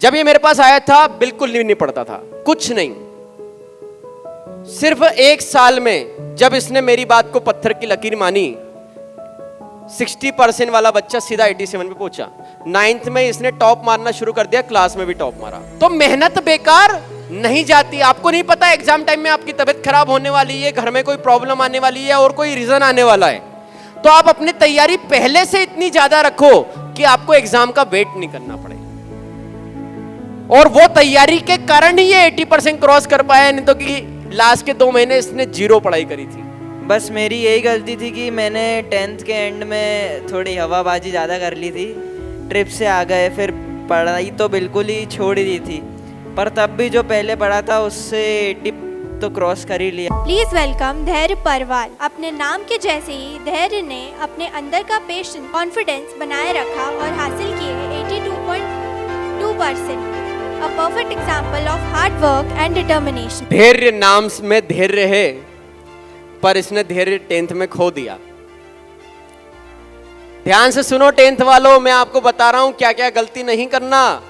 जब ये मेरे पास आया था बिल्कुल नहीं पढ़ता था, कुछ नहीं। सिर्फ 1 साल में जब इसने मेरी बात को पत्थर की लकीर मानी, 60% वाला बच्चा सीधा 87 पे पहुंचा। 9th में इसने टॉप मारना शुरू कर दिया, क्लास में भी टॉप मारा। तो मेहनत बेकार नहीं जाती। आपको नहीं पता एग्जाम टाइम में आपकी तबीयत खराब होने वाली है, घर में कोई प्रॉब्लम आने वाली है और कोई रीजन आने वाला है, तो आप अपनी तैयारी पहले से इतनी ज्यादा रखो कि आपको एग्जाम का वेट नहीं करना पड़े। और वो तैयारी के कारण ही ये 80% क्रॉस कर पाया, नहीं तो कि लास्ट के 2 महीने इसने 0 पढ़ाई करी थी। बस मेरी यही गलती थी कि मैंने 10th के एंड में थोड़ी हवाबाजी ज़्यादा कर ली थी। ट्रिप से आ गए, फिर पढ़ाई तो बिल्कुल ही छोड़ ही दी थी, पर तब भी जो पहले पढ़ा था उससे 80 तो क्रॉस कर ही लिया। प्लीज वेलकम धैर्य परवाल। अपने नाम के जैसे ही धैर्य ने अपने अंदर का पेशेंस, कॉन्फिडेंस बनाए रखा और हासिल किए 82.2%। A perfect example of hard work and determination. धैर्य नाम में धैर्य है, पर इसने धैर्य 10th में खो दिया। ध्यान से सुनो 10th वालों, मैं आपको बता रहा हूं क्या क्या गलती नहीं करना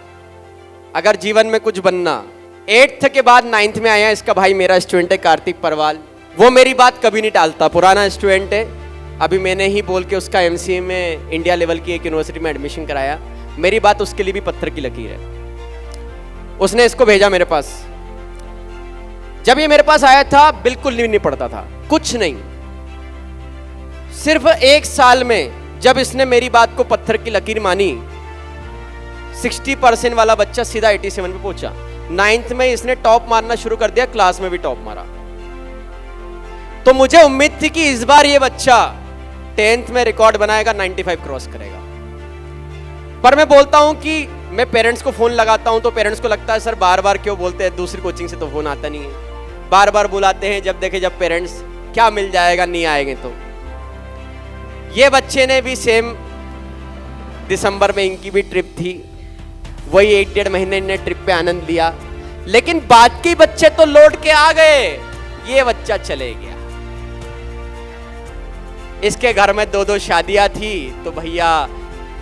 अगर जीवन में कुछ बनना। 8th के बाद 9th में आया इसका भाई, मेरा स्टूडेंट है कार्तिक परवाल। वो मेरी बात कभी नहीं टालता, पुराना स्टूडेंट है। अभी मैंने ही बोल के उसका MCA में इंडिया लेवल की एक यूनिवर्सिटी में एडमिशन कराया। मेरी बात उसके लिए भी पत्थर की लकीर है। उसने इसको भेजा मेरे पास। जब ये मेरे पास आया था बिल्कुल नहीं पढ़ता था, कुछ नहीं। सिर्फ 1 साल में जब इसने मेरी बात को पत्थर की लकीर मानी, 60% वाला बच्चा सीधा 87 पे पहुंचा। 9th में इसने टॉप मारना शुरू कर दिया, क्लास में भी टॉप मारा। तो मुझे उम्मीद थी कि इस बार ये बच्चा 10th में रिकॉर्ड बनाएगा, 95 क्रॉस करेगा। पर मैं बोलता हूं कि मैं पेरेंट्स को फोन लगाता हूं तो पेरेंट्स को लगता है सर बार बार क्यों बोलते हैं, दूसरी कोचिंग से तो फोन आता नहीं है। बार बार बुलाते हैं, जब देखे जब पेरेंट्स क्या मिल जाएगा, नहीं आएंगे। तो ये बच्चे ने भी सेम दिसंबर में इनकी भी ट्रिप थी, वही 1-1.5 महीने इन्हें ट्रिप पे आनंद लिया। लेकिन बाकी बच्चे तो लौट के आ गए, ये बच्चा चले गया। इसके घर में 2-2 शादियां थी, तो भैया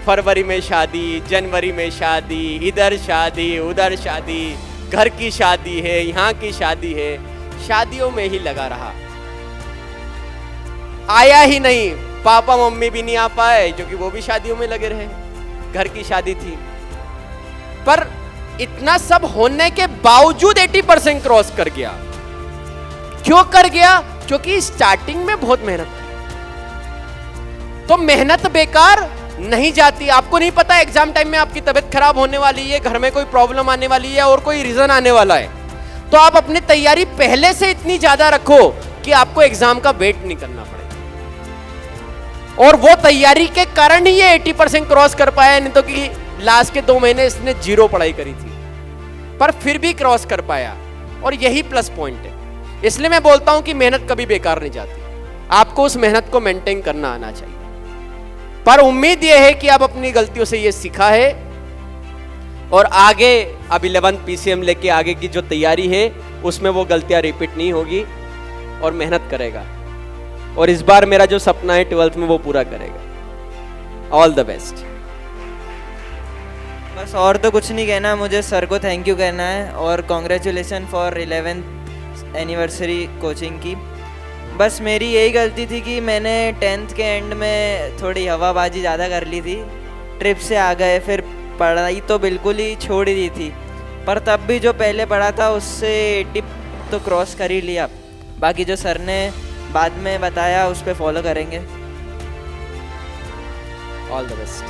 फरवरी में शादी, जनवरी में शादी, इधर शादी उधर शादी, घर की शादी है, यहाँ की शादी है, शादियों में ही लगा रहा। आया ही नहीं, पापा मम्मी भी नहीं आ पाए क्योंकि वो भी शादियों में लगे रहे, घर की शादी थी। पर इतना सब होने के बावजूद 80% क्रॉस कर गया। क्यों कर गया? क्योंकि स्टार्टिंग में बहुत मेहनत की। तो मेहनत बेकार नहीं जाती। आपको नहीं पता एग्जाम टाइम में आपकी तबीयत खराब होने वाली है, घर में कोई प्रॉब्लम आने वाली है और कोई रीजन आने वाला है, तो आप अपनी तैयारी पहले से इतनी ज्यादा रखो कि आपको एग्जाम का वेट नहीं करना पड़े। और वो तैयारी के कारण ही ये 80% क्रॉस कर पाया, नहीं तो कि लास्ट के 2 महीने इसने 0 पढ़ाई करी थी, पर फिर भी क्रॉस कर पाया। और यही प्लस पॉइंट है। इसलिए मैं बोलता हूं कि मेहनत कभी बेकार नहीं जाती, आपको उस मेहनत को मेंटेन करना आना चाहिए। पर उम्मीद यह है कि आप अपनी गलतियों से ये सीखा है और आगे अब 11th PCM लेके आगे की जो तैयारी है उसमें वो गलतियां रिपीट नहीं होगी और मेहनत करेगा। और इस बार मेरा जो सपना है 12th में वो पूरा करेगा। All the best. बस और तो कुछ नहीं कहना, मुझे सर को थैंक यू कहना है और congratulation for 11th anniversary coaching की। बस मेरी यही गलती थी कि मैंने 10th के एंड में थोड़ी हवाबाजी ज़्यादा कर ली थी। ट्रिप से आ गए, फिर पढ़ाई तो बिल्कुल ही छोड़ ही दी थी, पर तब भी जो पहले पढ़ा था उससे 80 तो क्रॉस कर ही लिया। बाकी जो सर ने बाद में बताया उस पर फॉलो करेंगे। All the best.